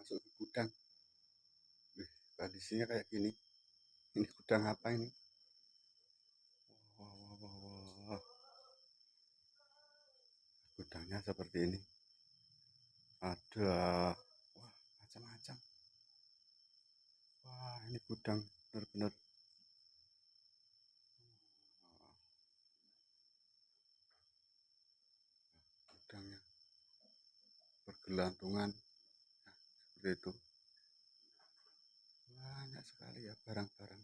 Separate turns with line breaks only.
masuk ke gudang. Wih, kondisinya kayak gini. Ini gudang apa ini? Wah, wah, wah, wah, wah. Gudangnya seperti ini. Ada, wah, macam-macam. Wah, ini gudang benar-benar. Gudangnya bergelantungan. Nah, seperti itu. Banyak sekali ya barang-barang.